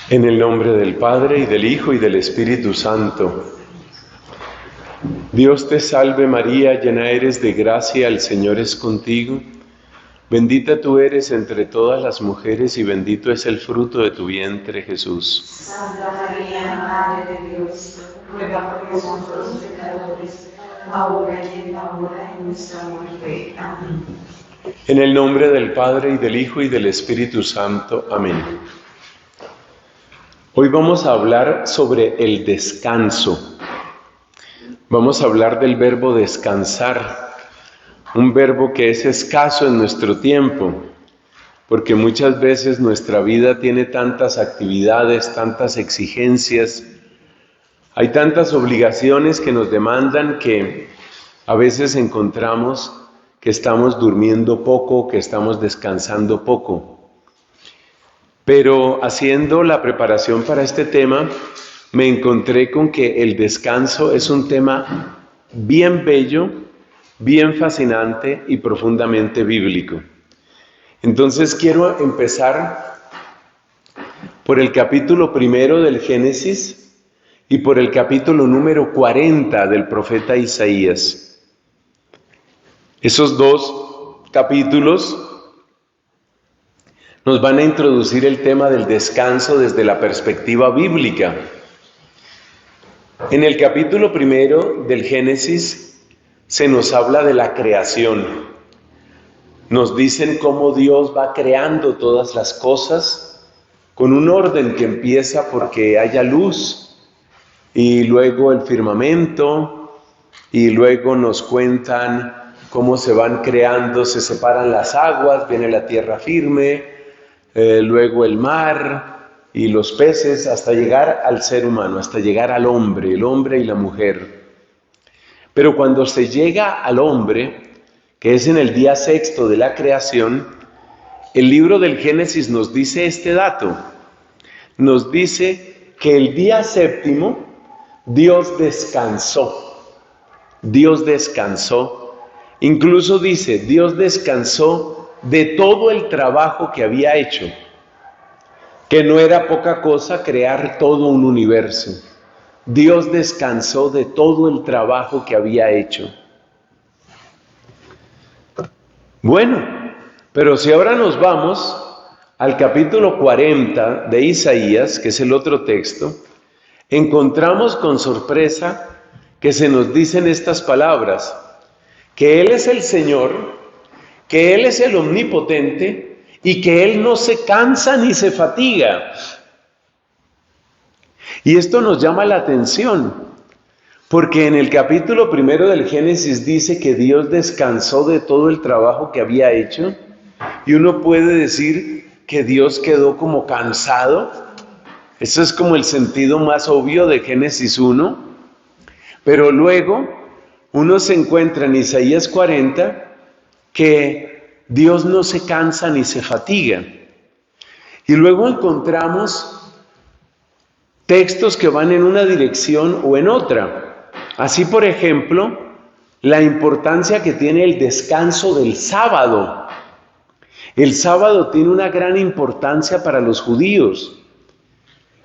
En el nombre del Padre, y del Hijo, y del Espíritu Santo. Dios te salve María, llena eres de gracia, el Señor es contigo. Bendita tú eres entre todas las mujeres, y bendito es el fruto de tu vientre, Jesús. Santa María, Madre de Dios, ruega por nosotros pecadores, ahora y en la hora de nuestra muerte. Amén. En el nombre del Padre, y del Hijo, y del Espíritu Santo. Amén. Hoy vamos a hablar sobre el descanso. Vamos a hablar del verbo descansar, un verbo que es escaso en nuestro tiempo, porque muchas veces nuestra vida tiene tantas actividades, tantas exigencias, hay tantas obligaciones que nos demandan que a veces encontramos que estamos durmiendo poco, que estamos descansando poco. Pero haciendo la preparación para este tema, me encontré con que el descanso es un tema bien bello, bien fascinante y profundamente bíblico. Entonces quiero empezar por el capítulo 1 del Génesis y por el capítulo número 40 del profeta Isaías. Esos dos capítulos nos van a introducir el tema del descanso desde la perspectiva bíblica. En el capítulo 1 del Génesis se nos habla de la creación. Nos dicen cómo Dios va creando todas las cosas con un orden que empieza porque haya luz y luego el firmamento y luego nos cuentan cómo se van creando, se separan las aguas, viene la tierra firme, luego el mar y los peces, hasta llegar al ser humano, hasta llegar al hombre, el hombre y la mujer. Pero cuando se llega al hombre, que es en el día sexto de la creación, el libro del Génesis nos dice este dato. Nos dice que el día séptimo Dios descansó. Dios descansó. Incluso dice, Dios descansó de todo el trabajo que había hecho, que no era poca cosa crear todo un universo. Dios descansó de todo el trabajo que había hecho. Bueno, pero si ahora nos vamos al capítulo 40 de Isaías, que es el otro texto, encontramos con sorpresa que se nos dicen estas palabras, que Él es el Señor, que Él es el omnipotente y que Él no se cansa ni se fatiga. Y esto nos llama la atención, porque en el capítulo 1 del Génesis dice que Dios descansó de todo el trabajo que había hecho, y uno puede decir que Dios quedó como cansado. Eso es como el sentido más obvio de Génesis 1, pero luego uno se encuentra en Isaías 40 que Dios no se cansa ni se fatiga. Y luego encontramos textos que van en una dirección o en otra. Así, por ejemplo, la importancia que tiene el descanso del sábado. El sábado tiene una gran importancia para los judíos.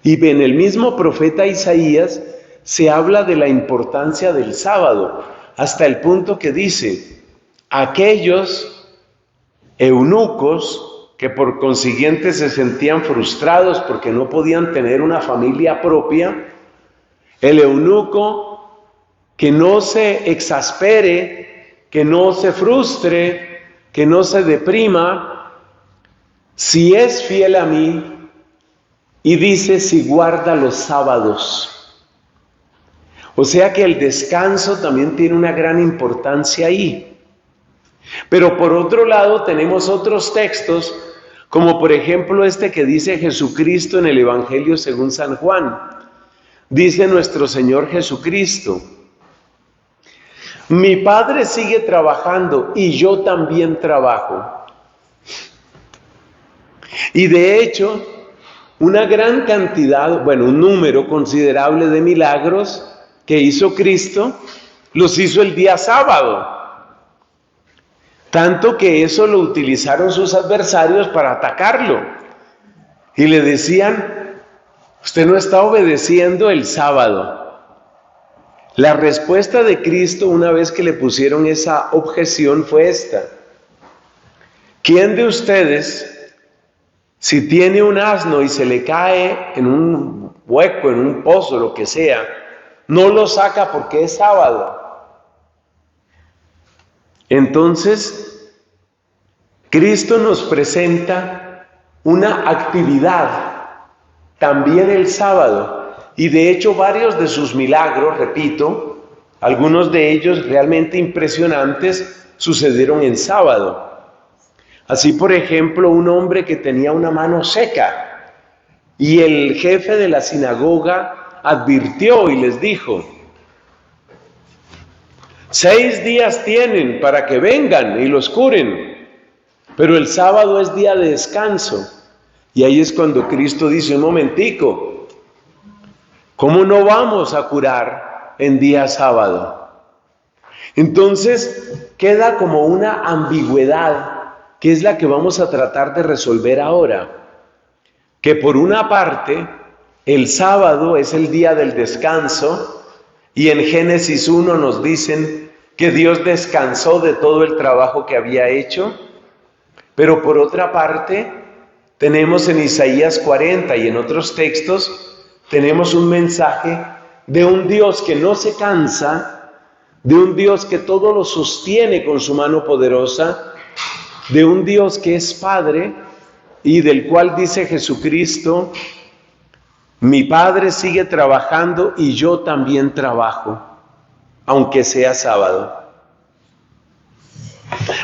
Y en el mismo profeta Isaías se habla de la importancia del sábado, hasta el punto que dice, aquellos eunucos que por consiguiente se sentían frustrados porque no podían tener una familia propia, el eunuco que no se exaspere, que no se frustre, que no se deprima, si es fiel a mí, y dice si guarda los sábados. O sea que el descanso también tiene una gran importancia ahí. Pero por otro lado tenemos otros textos, como por ejemplo este que dice Jesucristo en el Evangelio según San Juan. Dice nuestro Señor Jesucristo, mi Padre sigue trabajando y yo también trabajo. Y de hecho, una gran cantidad, un número considerable de milagros que hizo Cristo, los hizo el día sábado. Tanto que eso lo utilizaron sus adversarios para atacarlo. Y le decían, Usted no está obedeciendo el sábado. La respuesta de Cristo una vez que le pusieron esa objeción fue esta: ¿quién de ustedes, si tiene un asno y se le cae en un hueco, en un pozo, lo que sea, no lo saca porque es sábado? Entonces, Cristo nos presenta una actividad también el sábado, y de hecho varios de sus milagros, repito, algunos de ellos realmente impresionantes, sucedieron en sábado. Así, por ejemplo, un hombre que tenía una mano seca, y el jefe de la sinagoga advirtió y les dijo: 6 días tienen para que vengan y los curen, pero el sábado es día de descanso. Y ahí es cuando Cristo dice: un momentico, ¿cómo no vamos a curar en día sábado? Entonces queda como una ambigüedad, que es la que vamos a tratar de resolver ahora. Que por una parte, el sábado es el día del descanso, y en Génesis 1 nos dicen que Dios descansó de todo el trabajo que había hecho, pero por otra parte, tenemos en Isaías 40 y en otros textos, tenemos un mensaje de un Dios que no se cansa, de un Dios que todo lo sostiene con su mano poderosa, de un Dios que es Padre y del cual dice Jesucristo: mi Padre sigue trabajando y yo también trabajo, aunque sea sábado.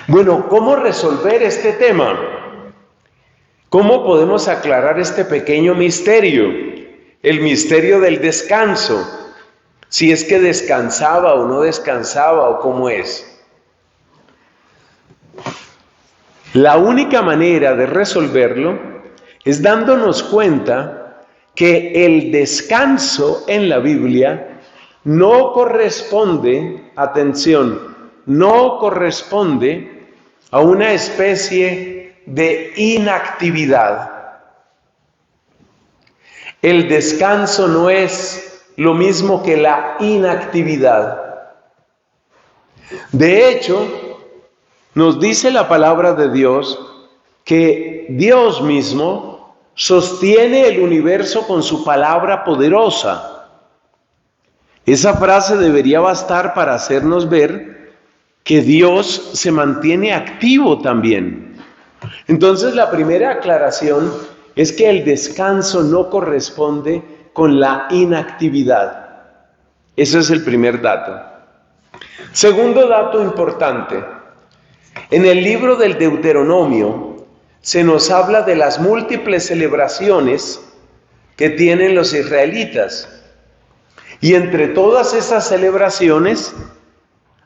Bueno, ¿cómo resolver este tema? ¿Cómo podemos aclarar este pequeño misterio? El misterio del descanso. Si es que descansaba o no descansaba, o cómo es. La única manera de resolverlo es dándonos cuenta que el descanso en la Biblia no corresponde, atención, no corresponde a una especie de inactividad. El descanso no es lo mismo que la inactividad. De hecho, nos dice la palabra de Dios que Dios mismo sostiene el universo con su palabra poderosa. Esa frase debería bastar para hacernos ver que Dios se mantiene activo también. Entonces, la primera aclaración es que el descanso no corresponde con la inactividad. Ese es el primer dato. Segundo dato importante. En el libro del Deuteronomio se nos habla de las múltiples celebraciones que tienen los israelitas. Y entre todas esas celebraciones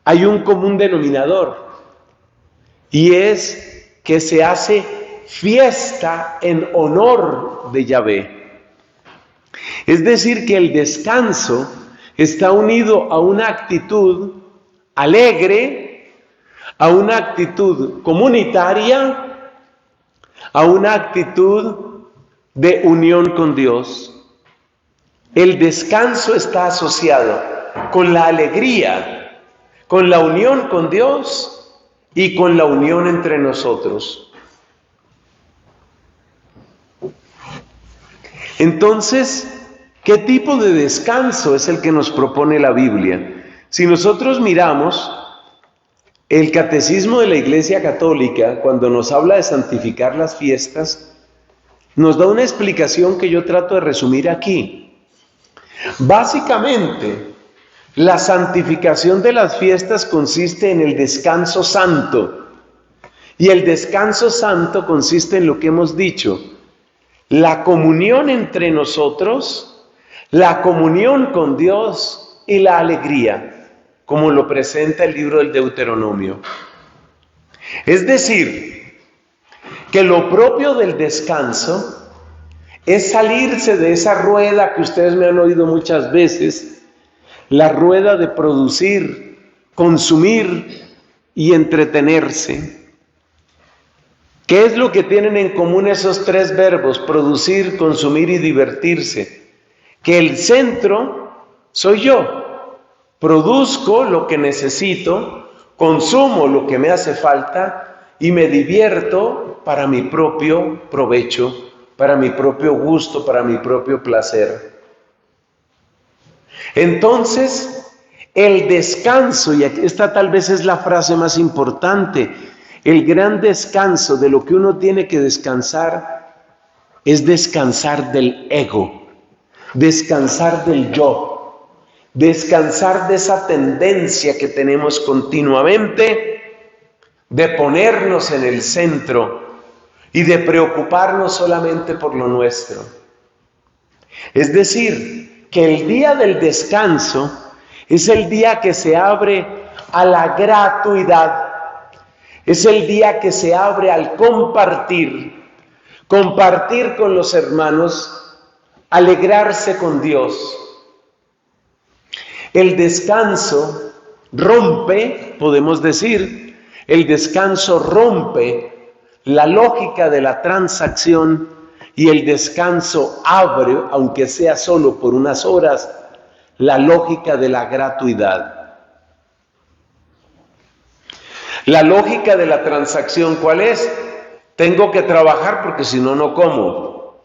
hay un común denominador, y es que se hace fiesta en honor de Yahvé. Es decir, que el descanso está unido a una actitud alegre, a una actitud comunitaria, a una actitud de unión con Dios. El descanso está asociado con la alegría, con la unión con Dios y con la unión entre nosotros. Entonces, ¿qué tipo de descanso es el que nos propone la Biblia? Si nosotros miramos el Catecismo de la Iglesia Católica, cuando nos habla de santificar las fiestas, nos da una explicación que yo trato de resumir aquí. Básicamente, la santificación de las fiestas consiste en el descanso santo. Y el descanso santo consiste en lo que hemos dicho: la comunión entre nosotros, la comunión con Dios y la alegría, como lo presenta el libro del Deuteronomio. Es decir, que lo propio del descanso es salirse de esa rueda que ustedes me han oído muchas veces, la rueda de producir, consumir y entretenerse. ¿Qué es lo que tienen en común esos tres verbos? Producir, consumir y divertirse. que el centro soy yo. Produzco lo que necesito, consumo lo que me hace falta y me divierto para mi propio provecho, para mi propio gusto, para mi propio placer. Entonces, el descanso, y esta tal vez es la frase más importante, el gran descanso de lo que uno tiene que descansar es descansar del ego, descansar del yo, descansar de esa tendencia que tenemos continuamente de ponernos en el centro y de preocuparnos solamente por lo nuestro. Es decir, que el día del descanso es el día que se abre a la gratuidad, es el día que se abre al compartir con los hermanos, alegrarse con Dios. El descanso rompe, podemos decir, el descanso rompe la lógica de la transacción y el descanso abre, aunque sea solo por unas horas, la lógica de la gratuidad. La lógica de la transacción, ¿cuál es? Tengo que trabajar porque si no, no como.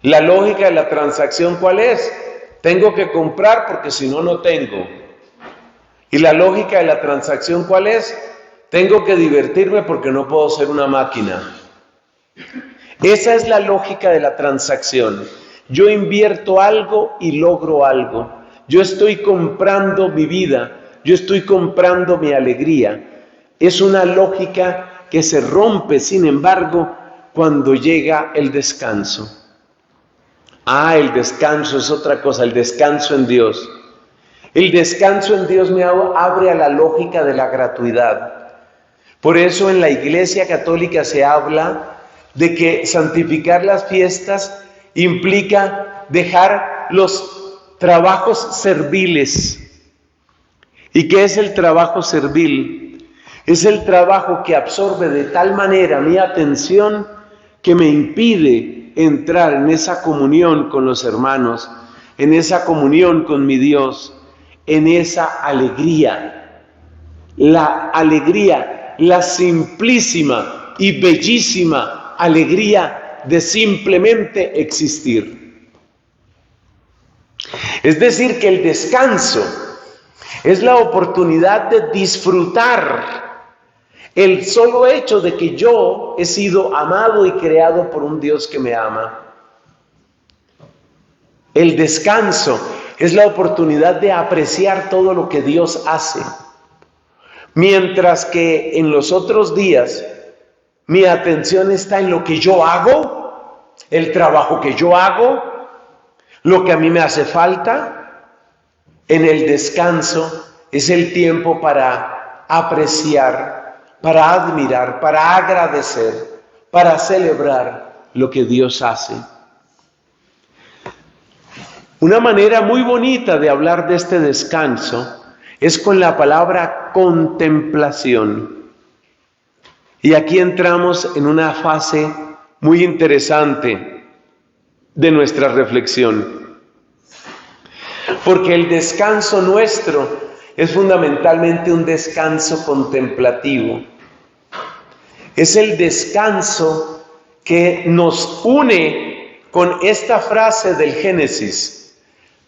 La lógica de la transacción, ¿cuál es? Tengo que comprar porque si no, no tengo. Y la lógica de la transacción, ¿cuál es? Tengo que divertirme porque no puedo ser una máquina. Esa es la lógica de la transacción. Yo invierto algo y logro algo. Yo estoy comprando mi vida, yo estoy comprando mi alegría. Es una lógica que se rompe, sin embargo, cuando llega el descanso. El descanso es otra cosa, el descanso en Dios. El descanso en Dios me abre a la lógica de la gratuidad. Por eso en la Iglesia Católica se habla de que santificar las fiestas implica dejar los trabajos serviles. ¿Y qué es el trabajo servil? Es el trabajo que absorbe de tal manera mi atención que me impide entrar en esa comunión con los hermanos, en esa comunión con mi Dios, en esa alegría. La alegría, la simplísima y bellísima alegría de simplemente existir. Es decir, que el descanso es la oportunidad de disfrutar el solo hecho de que yo he sido amado y creado por un Dios que me ama. El descanso es la oportunidad de apreciar todo lo que Dios hace. Mientras que en los otros días mi atención está en lo que yo hago, el trabajo que yo hago, lo que a mí me hace falta. En el descanso es el tiempo para apreciar, para admirar, para agradecer, para celebrar lo que Dios hace. Una manera muy bonita de hablar de este descanso es con la palabra contemplación. Y aquí entramos en una fase muy interesante de nuestra reflexión. Porque el descanso nuestro es fundamentalmente un descanso contemplativo. Es el descanso que nos une con esta frase del Génesis.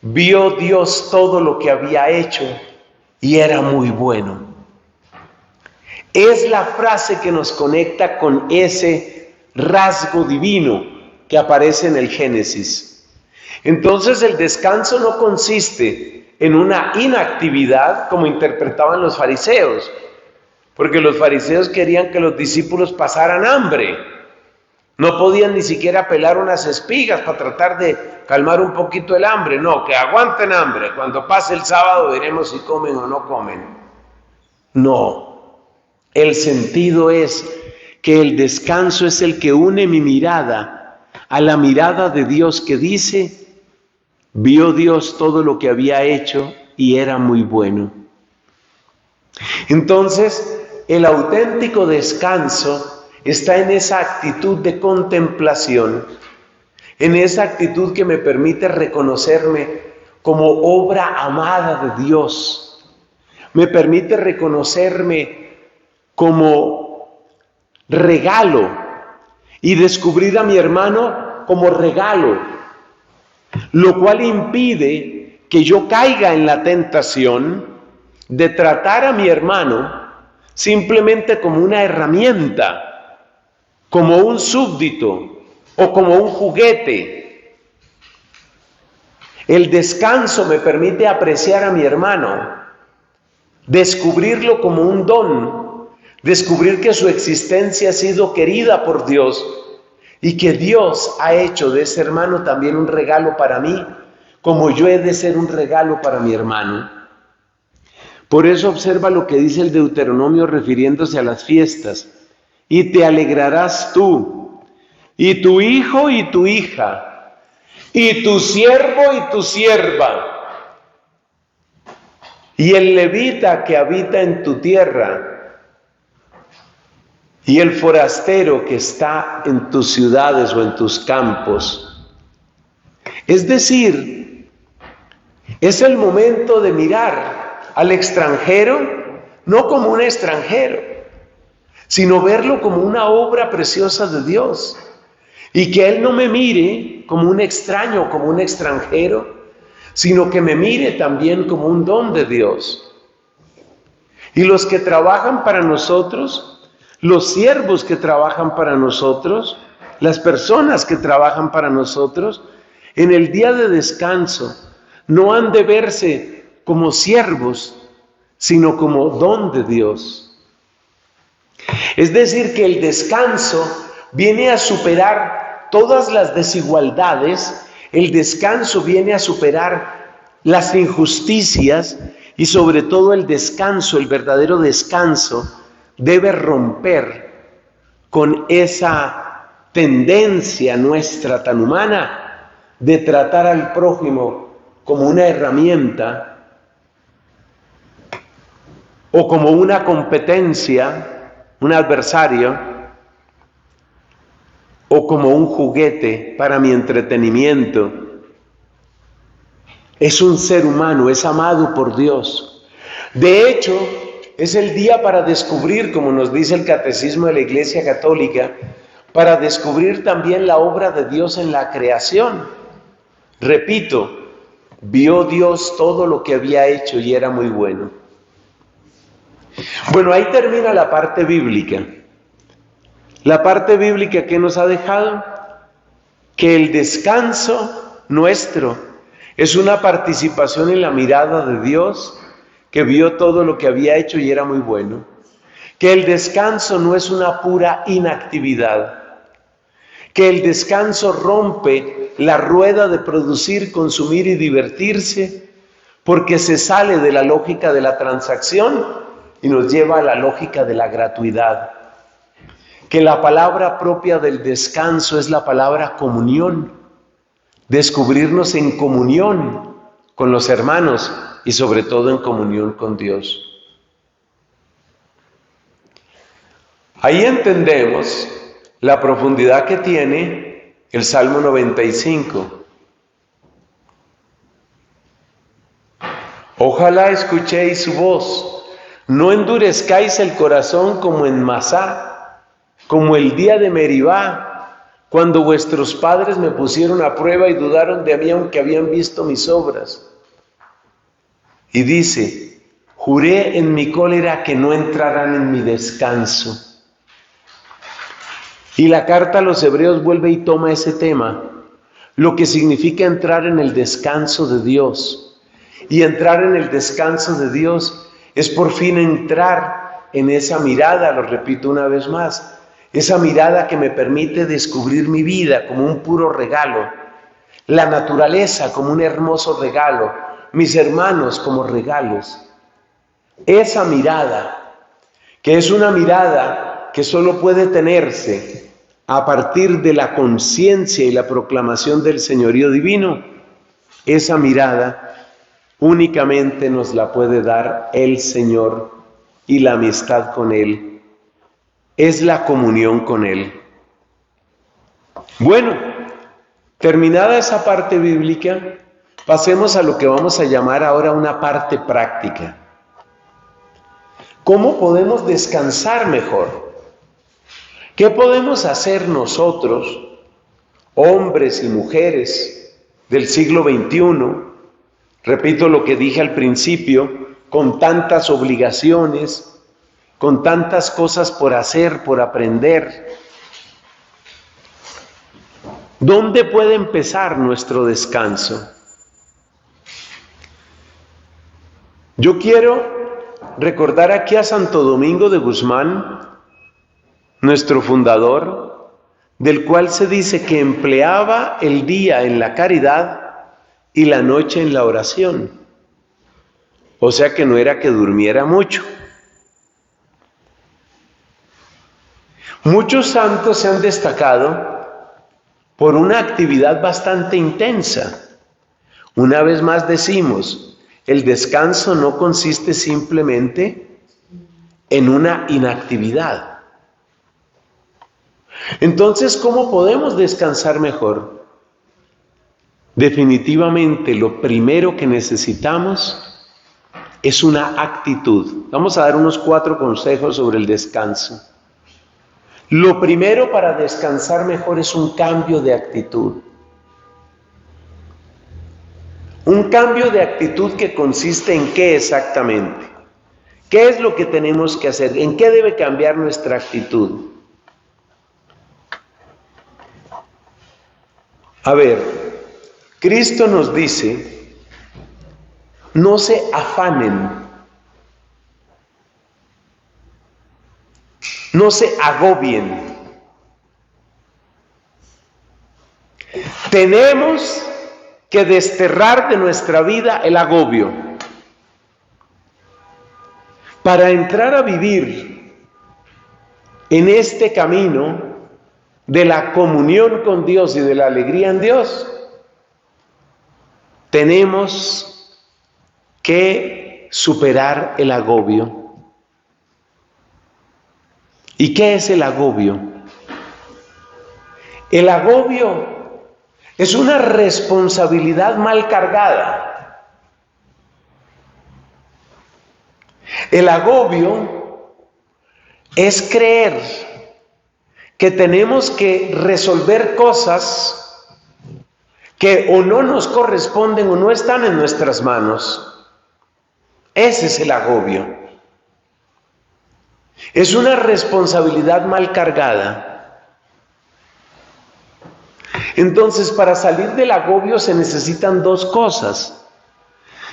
Vio Dios todo lo que había hecho y era muy bueno. Es la frase que nos conecta con ese rasgo divino que aparece en el Génesis. Entonces el descanso no consiste en una inactividad como interpretaban los fariseos, porque los fariseos querían que los discípulos pasaran hambre. No podían ni siquiera pelar unas espigas para tratar de calmar un poquito el hambre. No, que aguanten hambre. Cuando pase el sábado veremos si comen o no comen. No. El sentido es que el descanso es el que une mi mirada a la mirada de Dios que dice, vio Dios todo lo que había hecho y era muy bueno. Entonces, el auténtico descanso está en esa actitud de contemplación, en esa actitud que me permite reconocerme como obra amada de Dios, me permite reconocerme como regalo y descubrir a mi hermano como regalo, lo cual impide que yo caiga en la tentación de tratar a mi hermano simplemente como una herramienta, como un súbdito o como un juguete. El descanso me permite apreciar a mi hermano, descubrirlo como un don, descubrir que su existencia ha sido querida por Dios y que Dios ha hecho de ese hermano también un regalo para mí, como yo he de ser un regalo para mi hermano. Por eso observa lo que dice el Deuteronomio refiriéndose a las fiestas. Y te alegrarás tú, y tu hijo y tu hija, y tu siervo y tu sierva, y el levita que habita en tu tierra, y el forastero que está en tus ciudades o en tus campos. Es decir, es el momento de mirar al extranjero no como un extranjero, sino verlo como una obra preciosa de Dios, y que Él no me mire como un extraño, como un extranjero, sino que me mire también como un don de Dios. Y los que trabajan para nosotros, los siervos que trabajan para nosotros, las personas que trabajan para nosotros, en el día de descanso, no han de verse como siervos, sino como don de Dios. Es decir, que el descanso viene a superar todas las desigualdades, el descanso viene a superar las injusticias y sobre todo el descanso, el verdadero descanso, debe romper con esa tendencia nuestra tan humana de tratar al prójimo como una herramienta o como una competencia, un adversario, o como un juguete para mi entretenimiento. Es un ser humano, es amado por Dios. De hecho, es el día para descubrir, como nos dice el Catecismo de la Iglesia Católica, para descubrir también la obra de Dios en la creación. Repito, vio Dios todo lo que había hecho y era muy bueno. Bueno, ahí termina la parte bíblica. La parte bíblica que nos ha dejado, que el descanso nuestro es una participación en la mirada de Dios, que vio todo lo que había hecho y era muy bueno. Que el descanso no es una pura inactividad. Que el descanso rompe la rueda de producir, consumir y divertirse, porque se sale de la lógica de la transacción y nos lleva a la lógica de la gratuidad. Que la palabra propia del descanso es la palabra comunión, descubrirnos en comunión con los hermanos y sobre todo en comunión con Dios. Ahí entendemos la profundidad que tiene el Salmo 95. Ojalá escuchéis su voz, no endurezcáis el corazón como en Masá, como el día de Meribá, cuando vuestros padres me pusieron a prueba y dudaron de mí aunque habían visto mis obras. Y dice, juré en mi cólera que no entrarán en mi descanso. Y la carta a los Hebreos vuelve y toma ese tema, lo que significa entrar en el descanso de Dios. Y entrar en el descanso de Dios es por fin entrar en esa mirada, lo repito una vez más, esa mirada que me permite descubrir mi vida como un puro regalo, la naturaleza como un hermoso regalo, mis hermanos como regalos. Esa mirada, que es una mirada que solo puede tenerse a partir de la conciencia y la proclamación del señorío divino, esa mirada únicamente nos la puede dar el Señor y la amistad con Él. Es la comunión con Él. Bueno, Terminada esa parte bíblica, pasemos a lo que vamos a llamar ahora una parte práctica. ¿Cómo podemos descansar mejor? ¿Qué podemos hacer nosotros, hombres y mujeres del siglo XXI? Repito lo que dije al principio, con tantas obligaciones, con tantas cosas por hacer, por aprender. ¿Dónde puede empezar nuestro descanso? Yo quiero recordar aquí a Santo Domingo de Guzmán, nuestro fundador, del cual se dice que empleaba el día en la caridad y la noche en la oración. O sea que no era que durmiera mucho. Muchos santos se han destacado por una actividad bastante intensa. Una vez más decimos, el descanso no consiste simplemente en una inactividad. Entonces, ¿cómo podemos descansar mejor? Definitivamente, lo primero que necesitamos es una actitud. Vamos a dar unos 4 consejos sobre el descanso. Lo primero para descansar mejor es un cambio de actitud. Un cambio de actitud que consiste en qué exactamente. ¿Qué es lo que tenemos que hacer? ¿En qué debe cambiar nuestra actitud? A ver, Cristo nos dice, no se afanen, no se agobien. Tenemos que desterrar de nuestra vida el agobio. Para entrar a vivir en este camino de la comunión con Dios y de la alegría en Dios, tenemos que superar el agobio. ¿Y qué es el agobio? El agobio es una responsabilidad mal cargada. El agobio es creer que tenemos que resolver cosas que o no nos corresponden o no están en nuestras manos. Ese es el agobio. Es una responsabilidad mal cargada. Entonces, para salir del agobio se necesitan 2 cosas.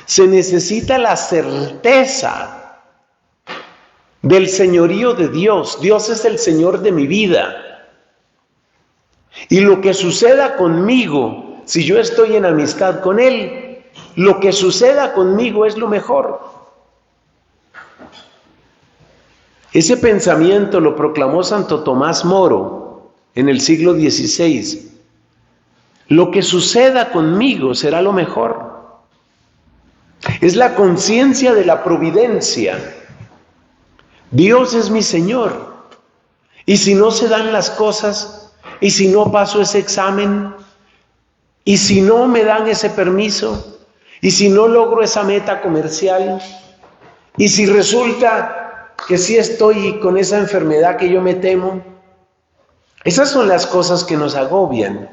Se necesita la certeza del señorío de Dios. Dios es el Señor de mi vida. Y lo que suceda conmigo, si yo estoy en amistad con Él, lo que suceda conmigo es lo mejor. Ese pensamiento lo proclamó Santo Tomás Moro en el siglo XVI. Lo que suceda conmigo será lo mejor. Es la conciencia de la providencia. Dios es mi Señor. Y si no se dan las cosas, y si no paso ese examen, y si no me dan ese permiso, y si no logro esa meta comercial, y si resulta que sí estoy con esa enfermedad que yo me temo, esas son las cosas que nos agobian.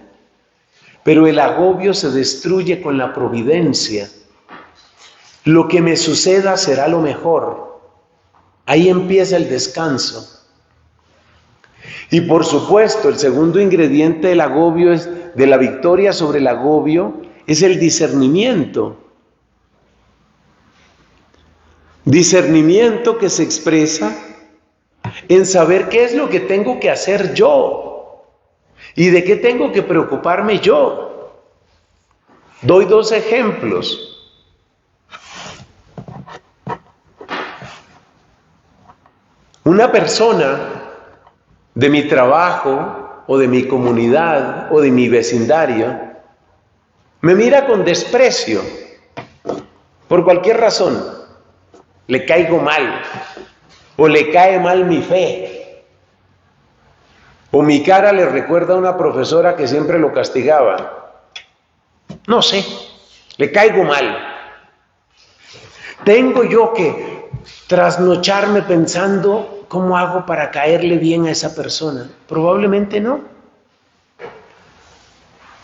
Pero el agobio se destruye con la providencia. Lo que me suceda será lo mejor. Ahí empieza el descanso. Y por supuesto, el segundo ingrediente del agobio, de la victoria sobre el agobio, es el discernimiento. Discernimiento que se expresa en saber qué es lo que tengo que hacer yo. ¿Y de qué tengo que preocuparme yo? Doy 2 ejemplos. Una persona de mi trabajo o de mi comunidad o de mi vecindario me mira con desprecio por cualquier razón. Le caigo mal o le cae mal mi fe. O mi cara le recuerda a una profesora que siempre lo castigaba. No sé, le caigo mal. Tengo yo que trasnocharme pensando cómo hago para caerle bien a esa persona. Probablemente no.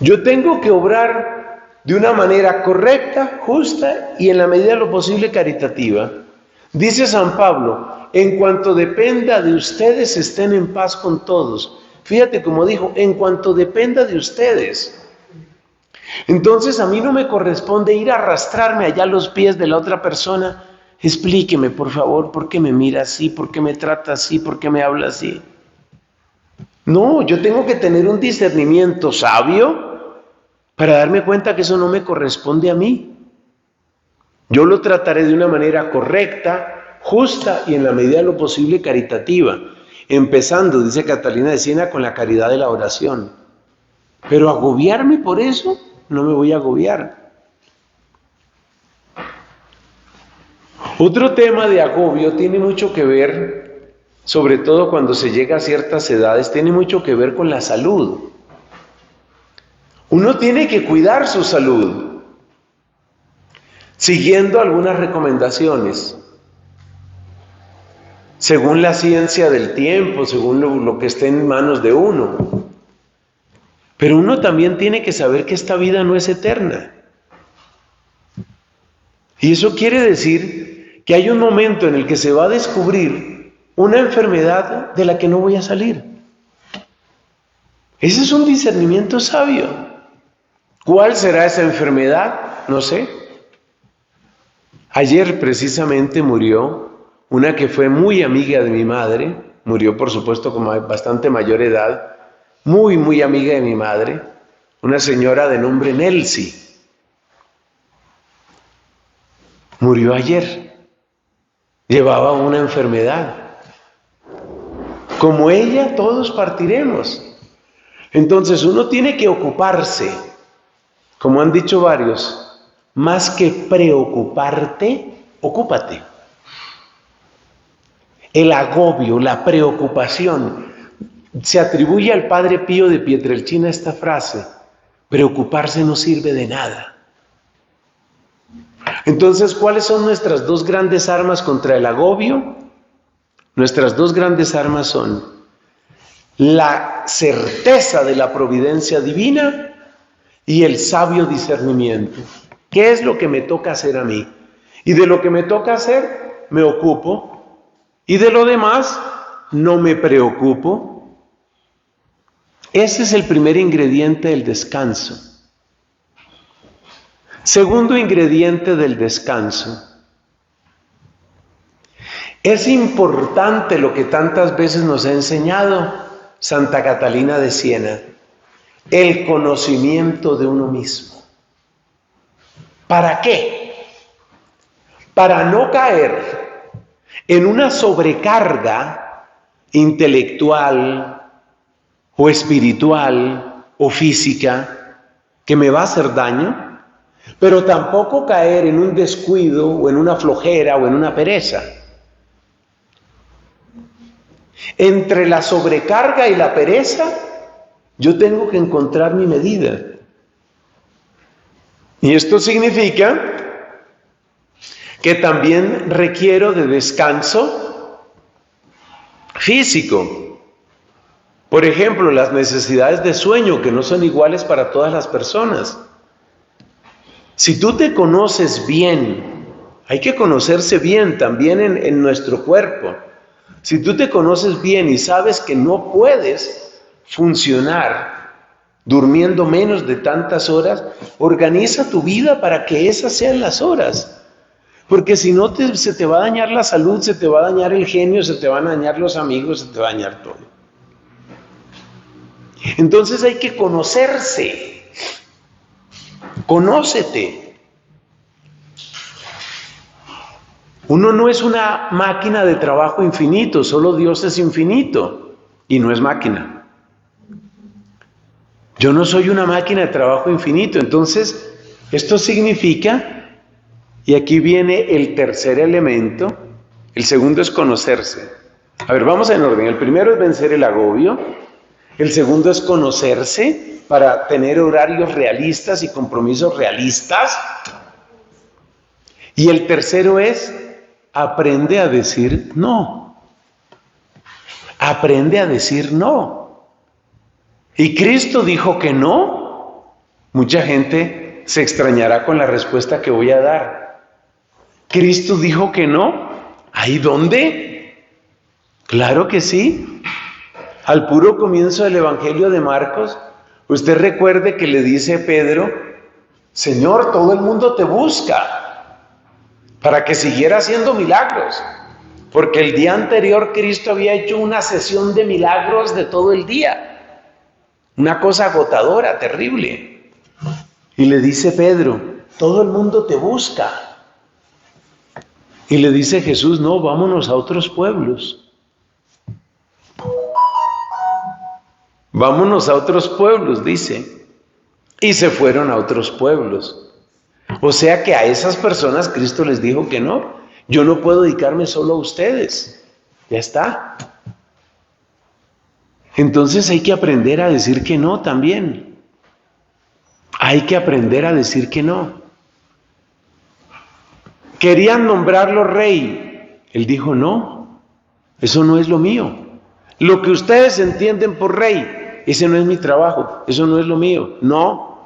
Yo tengo que obrar de una manera correcta, justa y en la medida de lo posible caritativa. Dice San Pablo, en cuanto dependa de ustedes, estén en paz con todos. Fíjate como dijo, en cuanto dependa de ustedes. Entonces a mí no me corresponde ir a arrastrarme allá a los pies de la otra persona. Explíqueme, por favor, por qué me mira así, por qué me trata así, por qué me habla así. No, yo tengo que tener un discernimiento sabio para darme cuenta que eso no me corresponde a mí. Yo lo trataré de una manera correcta, justa y en la medida de lo posible caritativa. Empezando, dice Catalina de Siena, con la caridad de la oración. Pero agobiarme por eso, no me voy a agobiar. Otro tema de agobio tiene mucho que ver, sobre todo cuando se llega a ciertas edades, tiene mucho que ver con la salud. Uno tiene que cuidar su salud, siguiendo algunas recomendaciones, según la ciencia del tiempo, según lo que esté en manos de uno. Pero uno también tiene que saber que esta vida no es eterna. Y eso quiere decir que hay un momento en el que se va a descubrir una enfermedad de la que no voy a salir. Ese es un discernimiento sabio. ¿Cuál será esa enfermedad? No sé. Ayer precisamente murió una que fue muy amiga de mi madre, murió por supuesto con bastante mayor edad, muy amiga de mi madre, una señora de nombre Nelsi. Murió ayer, llevaba una enfermedad. Como ella, todos partiremos. Entonces uno tiene que ocuparse, como han dicho varios, más que preocuparte, ocúpate. El agobio, la preocupación, se atribuye al Padre Pío de Pietrelcina esta frase: preocuparse no sirve de nada. Entonces, ¿cuáles son nuestras dos grandes armas contra el agobio? Nuestras dos grandes armas son la certeza de la providencia divina y el sabio discernimiento. ¿Qué es lo que me toca hacer a mí? Y de lo que me toca hacer, me ocupo. Y de lo demás, no me preocupo. Ese es el primer ingrediente del descanso. Segundo ingrediente del descanso. Es importante lo que tantas veces nos ha enseñado Santa Catalina de Siena, el conocimiento de uno mismo. ¿Para qué? Para no caer en una sobrecarga intelectual o espiritual o física que me va a hacer daño, pero tampoco caer en un descuido o en una flojera o en una pereza. Entre la sobrecarga y la pereza, yo tengo que encontrar mi medida. Y esto significa que también requiero de descanso físico. Por ejemplo, las necesidades de sueño, que no son iguales para todas las personas. Si tú te conoces bien, hay que conocerse bien también en nuestro cuerpo. Si tú te conoces bien y sabes que no puedes funcionar durmiendo menos de tantas horas, organiza tu vida para que esas sean las horas. Porque si no, se te va a dañar la salud, se te va a dañar el genio, se te van a dañar los amigos, se te va a dañar todo. Entonces hay que conocerse. Conócete. Uno no es una máquina de trabajo infinito, solo Dios es infinito y no es máquina. Yo no soy una máquina de trabajo infinito, entonces esto significa, y aquí viene el tercer elemento, el segundo es conocerse. A ver, vamos en orden. El primero es vencer el agobio, el segundo es conocerse para tener horarios realistas y compromisos realistas. Y el tercero es, aprende a decir no. Aprende a decir no. Y Cristo dijo que no. Mucha gente se extrañará con la respuesta que voy a dar. Cristo dijo que no. ¿Ahí dónde? Claro que sí. Al puro comienzo del Evangelio de Marcos, usted recuerde que le dice Pedro, Señor, todo el mundo te busca, para que siguiera haciendo milagros, porque el día anterior Cristo había hecho una sesión de milagros de todo el día, una cosa agotadora, terrible. Y le dice Pedro, todo el mundo te busca. Y le dice Jesús, no, vámonos a otros pueblos. Vámonos a otros pueblos, dice. Y se fueron a otros pueblos. O sea que a esas personas Cristo les dijo que no. Yo no puedo dedicarme solo a ustedes. Ya está. Entonces hay que aprender a decir que no también. Hay que aprender a decir que no. Querían nombrarlo rey. Él dijo, no, eso no es lo mío. Lo que ustedes entienden por rey, ese no es mi trabajo, eso no es lo mío. No.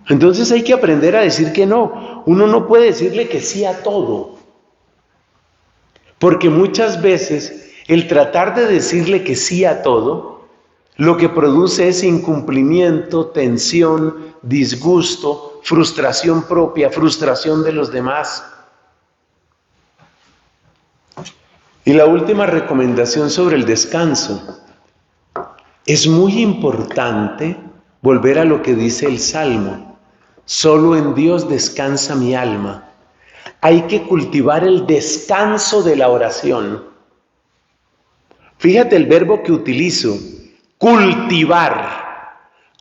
Entonces hay que aprender a decir que no. Uno no puede decirle que sí a todo. Porque muchas veces el tratar de decirle que sí a todo, lo que produce es incumplimiento, tensión, disgusto, frustración propia, frustración de los demás. Y la última recomendación sobre el descanso. Es muy importante volver a lo que dice el Salmo. Solo en Dios descansa mi alma. Hay que cultivar el descanso de la oración. Fíjate el verbo que utilizo, cultivar.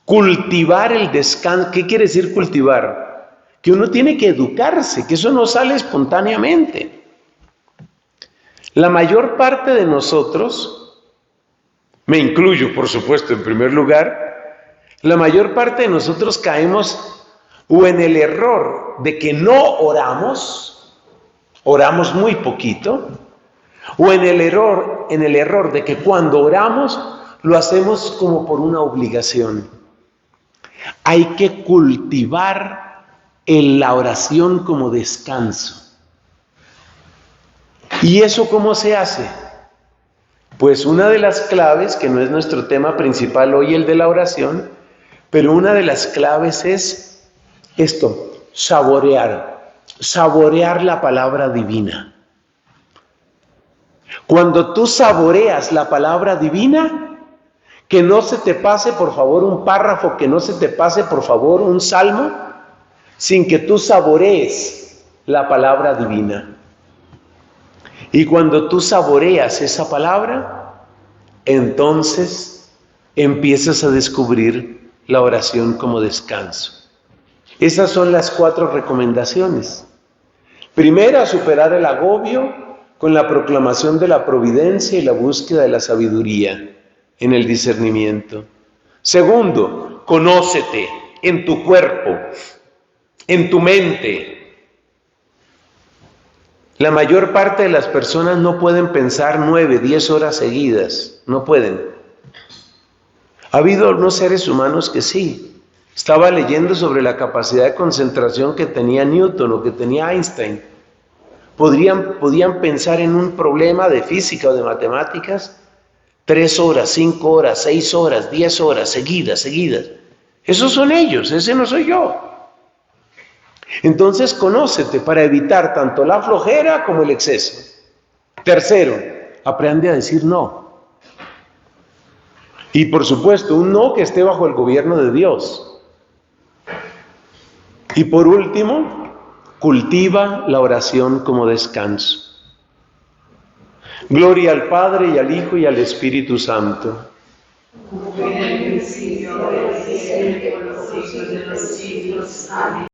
Cultivar el descanso. ¿Qué quiere decir cultivar? Que uno tiene que educarse, que eso no sale espontáneamente. La mayor parte de nosotros, me incluyo por supuesto en primer lugar, la mayor parte de nosotros caemos o en el error de que no oramos muy poquito, o en el error de que cuando oramos lo hacemos como por una obligación. Hay que cultivar la oración como descanso. ¿Y eso cómo se hace? Pues una de las claves, que no es nuestro tema principal hoy el de la oración, pero una de las claves es esto, saborear la palabra divina. Cuando tú saboreas la palabra divina, que no se te pase por favor un párrafo, que no se te pase por favor un salmo, sin que tú saborees la palabra divina. Y cuando tú saboreas esa palabra, entonces empiezas a descubrir la oración como descanso. Esas son las 4 recomendaciones. Primera, superar el agobio con la proclamación de la providencia y la búsqueda de la sabiduría en el discernimiento. Segundo, conócete en tu cuerpo, en tu mente. La mayor parte de las personas no pueden pensar 9, 10 horas seguidas, no pueden. Ha habido unos seres humanos que sí. Estaba leyendo sobre la capacidad de concentración que tenía Newton o que tenía Einstein. Podían pensar en un problema de física o de matemáticas 3 horas, 5 horas, 6 horas, 10 horas, seguidas. Esos son ellos, ese no soy yo. Entonces, conócete para evitar tanto la flojera como el exceso. Tercero, aprende a decir no. Y por supuesto, un no que esté bajo el gobierno de Dios. Y por último, cultiva la oración como descanso. Gloria al Padre y al Hijo y al Espíritu Santo. Como en el principio, ahora y siempre, por los siglos de los siglos. Amén.